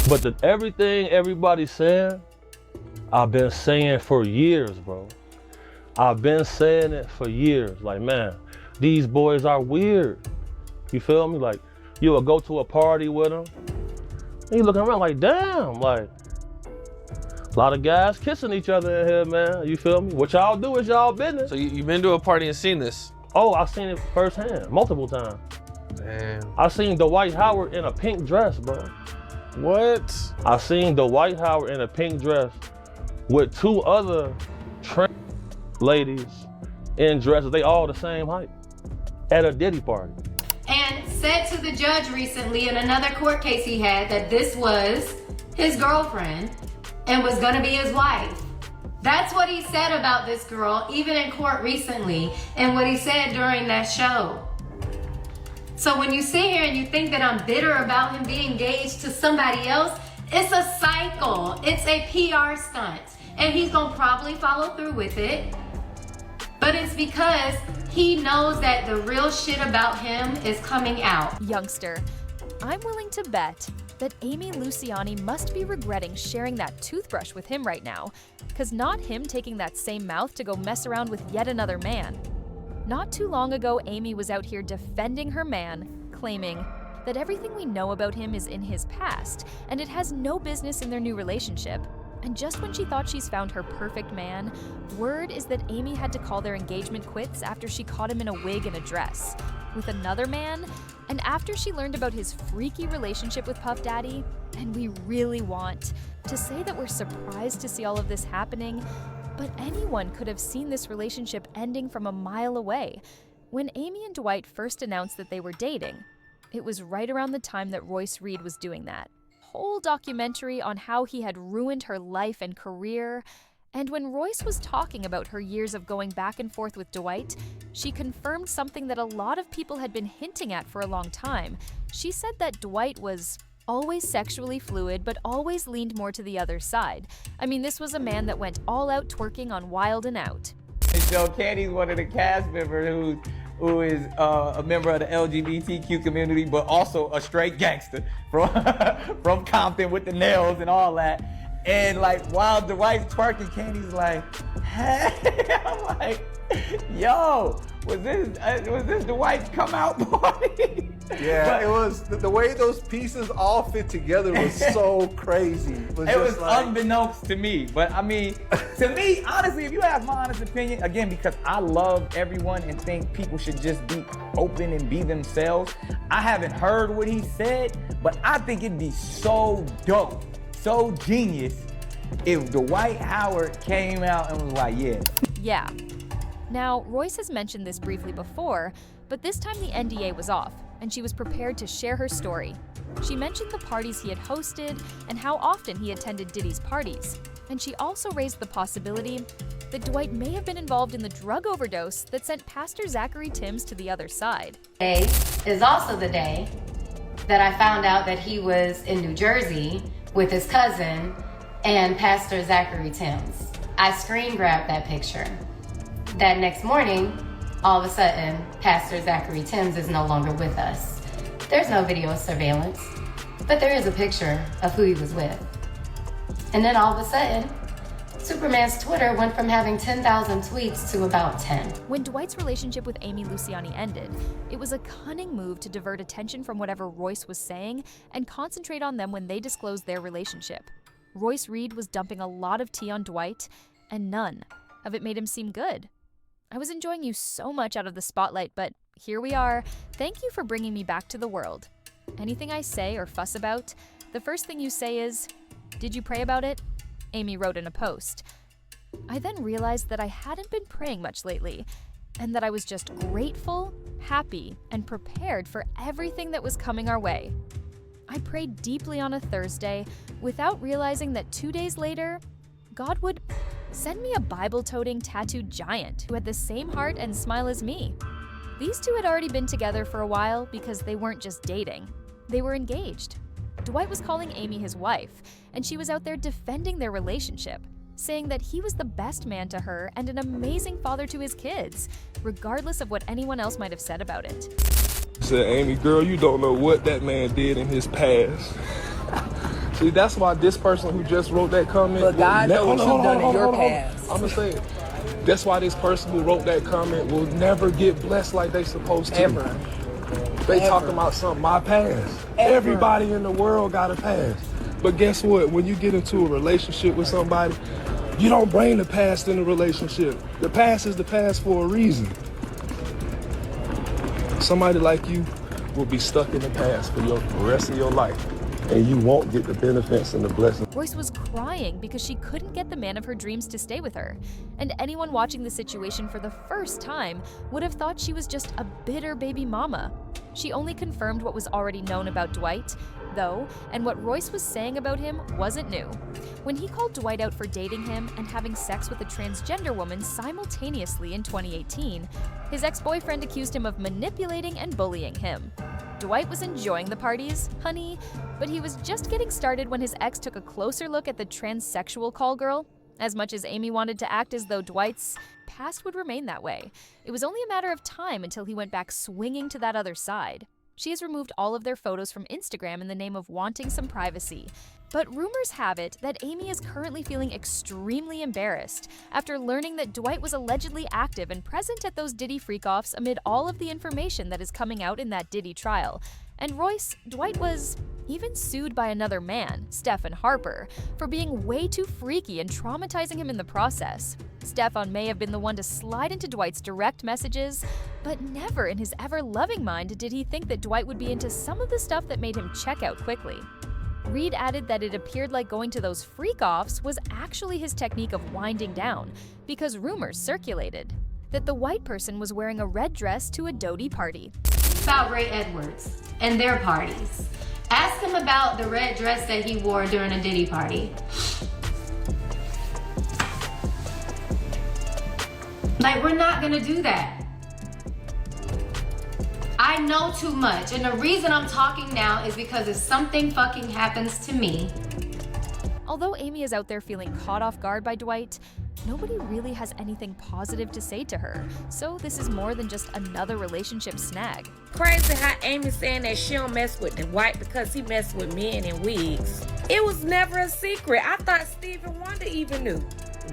But everything everybody's saying, I've been saying for years, bro. I've been saying it for years. Like, man, these boys are weird. You feel me? Like, you would go to a party with them, and you looking around like, damn, like, a lot of guys kissing each other in here, man. You feel me? What y'all do is y'all business. So you've been to a party and seen this? Oh, I've seen it firsthand, multiple times. Damn. I seen Dwight Howard in a pink dress, bro. What? I seen Dwight Howard in a pink dress with two other trans ladies in dresses. They all the same height at a Diddy party. And said to the judge recently in another court case he had that this was his girlfriend and was gonna be his wife. That's what he said about this girl, even in court recently, and what he said during that show. So when you sit here and you think that I'm bitter about him being engaged to somebody else, it's a cycle. It's a PR stunt. And he's gonna probably follow through with it. But it's because he knows that the real shit about him is coming out. Youngster, I'm willing to bet that Amy Luciani must be regretting sharing that toothbrush with him right now, because not him taking that same mouth to go mess around with yet another man. Not too long ago, Amy was out here defending her man, claiming that everything we know about him is in his past, and it has no business in their new relationship. And just when she thought she's found her perfect man, word is that Amy had to call their engagement quits after she caught him in a wig and a dress with another man, and after she learned about his freaky relationship with Puff Daddy. And we really want to say that we're surprised to see all of this happening, but anyone could have seen this relationship ending from a mile away. When Amy and Dwight first announced that they were dating, it was right around the time that Royce Reed was doing that whole documentary on how he had ruined her life and career. And when Royce was talking about her years of going back and forth with Dwight, she confirmed something that a lot of people had been hinting at for a long time. She said that Dwight was always sexually fluid, but always leaned more to the other side. I mean, this was a man that went all out twerking on Wild 'N Out. Joe Candy's one of the cast members who is a member of the LGBTQ community, but also a straight gangster from Compton with the nails and all that. And like, while Dwight's twerking, Candy's like, hey, I'm like, yo, was this Dwight's come out party? Yeah, but it was the way those pieces all fit together was so crazy. It was like, unbeknownst to me. But I mean, to me, honestly, if you ask my honest opinion, again, because I love everyone and think people should just be open and be themselves. I haven't heard what he said, but I think it'd be so dope, so genius if Dwight Howard came out and was like, yeah. Yeah. Now, Royce has mentioned this briefly before, but this time the NDA was off, and she was prepared to share her story. She mentioned the parties he had hosted and how often he attended Diddy's parties. And she also raised the possibility that Dwight may have been involved in the drug overdose that sent Pastor Zachary Timms to the other side. Today is also the day that I found out that he was in New Jersey with his cousin and Pastor Zachary Timms. I screen grabbed that picture. That next morning, all of a sudden, Pastor Zachary Timms is no longer with us. There's no video surveillance, but there is a picture of who he was with. And then all of a sudden, Superman's Twitter went from having 10,000 tweets to about 10. When Dwight's relationship with Amy Luciani ended, it was a cunning move to divert attention from whatever Royce was saying and concentrate on them when they disclosed their relationship. Royce Reed was dumping a lot of tea on Dwight, and none of it made him seem good. I was enjoying you so much out of the spotlight, but here we are. Thank you for bringing me back to the world. Anything I say or fuss about, the first thing you say is, "Did you pray about it?" Amy wrote in a post. I then realized that I hadn't been praying much lately, and that I was just grateful, happy, and prepared for everything that was coming our way. I prayed deeply on a Thursday without realizing that 2 days later, God would send me a Bible-toting tattooed giant who had the same heart and smile as me. These two had already been together for a while because they weren't just dating. They were engaged. Dwight was calling Amy his wife, and she was out there defending their relationship, saying that he was the best man to her and an amazing father to his kids, regardless of what anyone else might have said about it. Said, Amy, girl, you don't know what that man did in his past. See, that's why this person who just wrote that comment. But God knows what you've done in your on. past. I'm gonna say it. That's why this person who wrote that comment will never get blessed like they supposed to. Ever. They Ever. talking about something, my past. Ever. Everybody in the world got a past. But guess what? When you get into a relationship with somebody, you don't bring the past in a relationship. The past is the past for a reason. Somebody like you will be stuck in the past for the rest of your life. And you won't get the benefits and the blessings. Royce was crying because she couldn't get the man of her dreams to stay with her. And anyone watching the situation for the first time would have thought she was just a bitter baby mama. She only confirmed what was already known about Dwight, though, and what Royce was saying about him wasn't new. When he called Dwight out for dating him and having sex with a transgender woman simultaneously in 2018, his ex-boyfriend accused him of manipulating and bullying him. Dwight was enjoying the parties, honey, but he was just getting started when his ex took a closer look at the transsexual call girl. As much as Amy wanted to act as though Dwight's past would remain that way, it was only a matter of time until he went back swinging to that other side. She has removed all of their photos from Instagram in the name of wanting some privacy. But rumors have it that Amy is currently feeling extremely embarrassed after learning that Dwight was allegedly active and present at those Diddy freak-offs amid all of the information that is coming out in that Diddy trial. And Dwight was even sued by another man, Stephen Harper, for being way too freaky and traumatizing him in the process. Stefan may have been the one to slide into Dwight's direct messages, but never in his ever-loving mind did he think that Dwight would be into some of the stuff that made him check out quickly. Reed added that it appeared like going to those freak-offs was actually his technique of winding down, because rumors circulated that the white person was wearing a red dress to a Dodie party. About Ray Edwards and their parties. Ask him about the red dress that he wore during a Diddy party. Like, we're not gonna do that. I know too much, and the reason I'm talking now is because if something fucking happens to me. Although Amy is out there feeling caught off guard by Dwight, nobody really has anything positive to say to her, so this is more than just another relationship snag. Crazy how Amy saying that she don't mess with Dwight because he messed with men in wigs. It was never a secret. I thought Stevie Wonder even knew.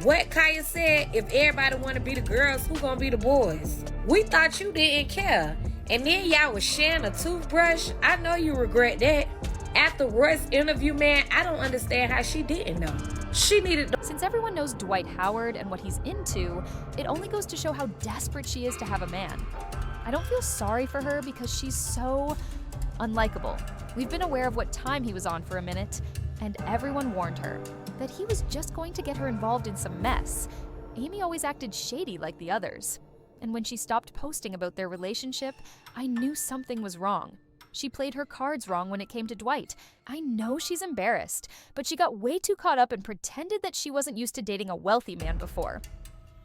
What Kaya said, if everybody want to be the girls, who gonna be the boys? We thought you didn't care. And then y'all was sharing a toothbrush. I know you regret that. After Roy's interview, man, I don't understand how she didn't know. She needed to. Since everyone knows Dwight Howard and what he's into, it only goes to show how desperate she is to have a man. I don't feel sorry for her because she's so unlikable. We've been aware of what time he was on for a minute, and everyone warned her that he was just going to get her involved in some mess. Amy always acted shady like the others. And when she stopped posting about their relationship, I knew something was wrong. She played her cards wrong when it came to Dwight. I know she's embarrassed, but she got way too caught up and pretended that she wasn't used to dating a wealthy man before.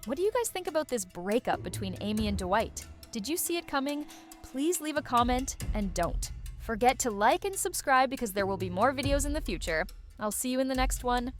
What do you guys think about this breakup between Amy and Dwight? Did you see it coming? Please leave a comment, and don't forget to like and subscribe because there will be more videos in the future. I'll see you in the next one.